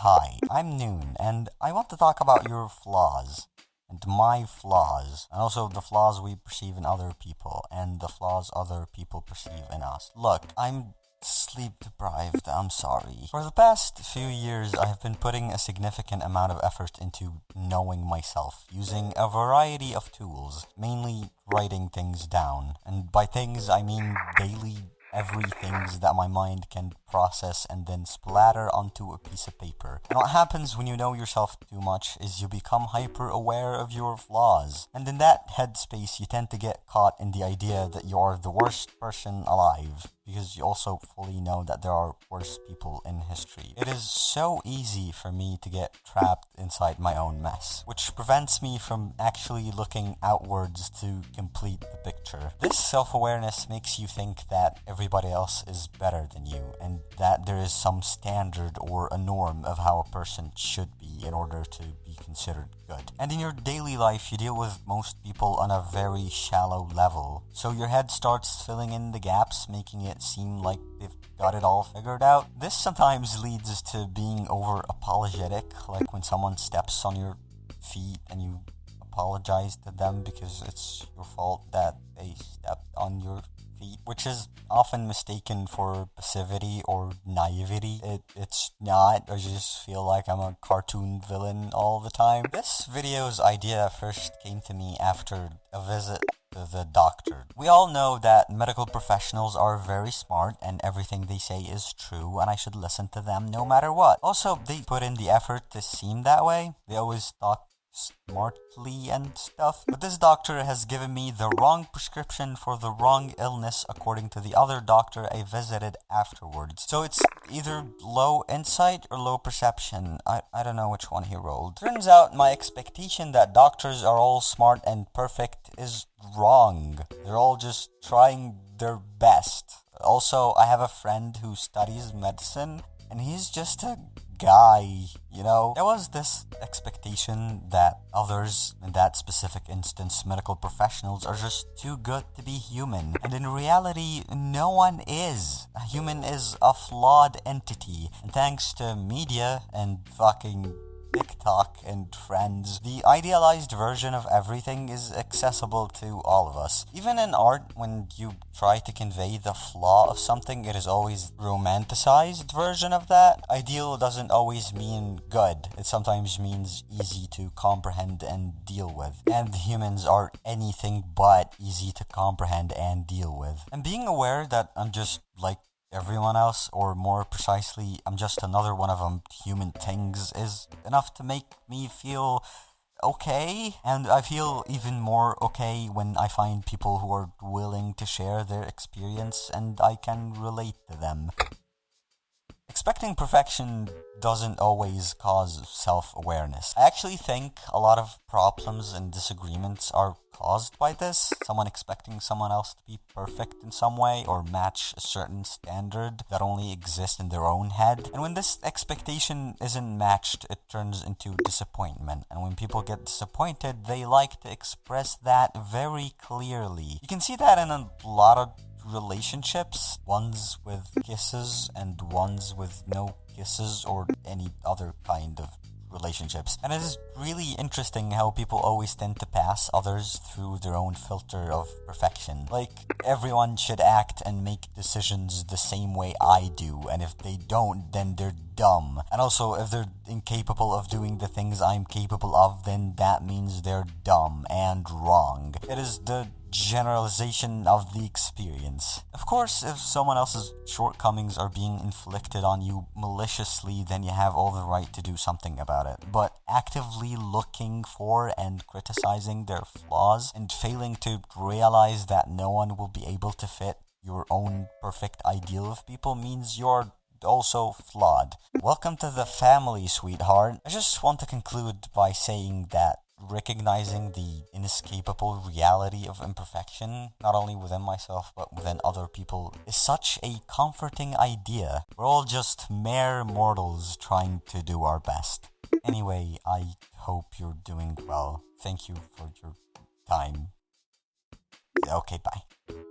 Hi, I'm Noon, and I want to talk about your flaws, and my flaws, and also the flaws we perceive in other people, and the flaws other people perceive in us. Look, I'm sleep deprived, I'm sorry. For the past few years, I have been putting a significant amount of effort into knowing myself, using a variety of tools, mainly writing things down. And by things, I mean daily everythings that my mind can process and then splatter onto a piece of paper. And what happens when you know yourself too much is you become hyper aware of your flaws. And in that headspace, you tend to get caught in the idea that you are the worst person alive, because you also fully know that there are worse people in history. It is so easy for me to get trapped inside my own mess, which prevents me from actually looking outwards to complete the picture. This self-awareness makes you think that everybody else is better than you, and that there is some standard or a norm of how a person should be in order to be considered good. And in your daily life, you deal with most people on a very shallow level, so your head starts filling in the gaps, making it seem like they've got it all figured out. This sometimes leads to being over apologetic, like when someone steps on your feet and you apologize to them because it's your fault that they stepped on your feet, which is often mistaken for passivity or naivety. It's not. I just feel like I'm a cartoon villain all the time. This video's idea first came to me after a visit to the doctor. We all know that medical professionals are very smart and everything they say is true, and I should listen to them no matter what. Also, they put in the effort to seem that way. They always talk smartly and stuff. But this doctor has given me the wrong prescription for the wrong illness according to the other doctor I visited afterwards. So it's either low insight or low perception. I don't know which one he rolled. Turns out my expectation that doctors are all smart and perfect is wrong. They're all just trying their best. Also, I have a friend who studies medicine, and he's just a guy, you know? There was this expectation that others, in that specific instance, medical professionals, are just too good to be human. And in reality, no one is. A human is a flawed entity. And thanks to media and fucking TikTok and friends, the idealized version of everything is accessible to all of us. Even in art, when you try to convey the flaw of something, it is always romanticized version of that. Ideal doesn't always mean good. It sometimes means easy to comprehend and deal with. And humans are anything but easy to comprehend and deal with. And being aware that I'm just like everyone else, or more precisely, I'm just another one of them human things, is enough to make me feel okay. And I feel even more okay when I find people who are willing to share their experience and I can relate to them. Expecting perfection doesn't always cause self-awareness. I actually think a lot of problems and disagreements are caused by this. Someone expecting someone else to be perfect in some way or match a certain standard that only exists in their own head. And when this expectation isn't matched, it turns into disappointment. And when people get disappointed, they like to express that very clearly. You can see that in a lot of relationships, ones with kisses and ones with no kisses or any other kind of relationships. And it is really interesting how people always tend to pass others through their own filter of perfection. Like, everyone should act and make decisions the same way I do, and if they don't, then they're dumb. And also, if they're incapable of doing the things I'm capable of, then that means they're dumb and wrong. It is the generalization of the experience. Of course, if someone else's shortcomings are being inflicted on you maliciously, then you have all the right to do something about it. But actively looking for and criticizing their flaws and failing to realize that no one will be able to fit your own perfect ideal of people means you're also flawed. Welcome to the family, sweetheart. I just want to conclude by saying that recognizing the inescapable reality of imperfection, not only within myself but within other people, is such a comforting idea. We're all just mere mortals trying to do our best. Anyway, I hope you're doing well. Thank you for your time. Okay, bye.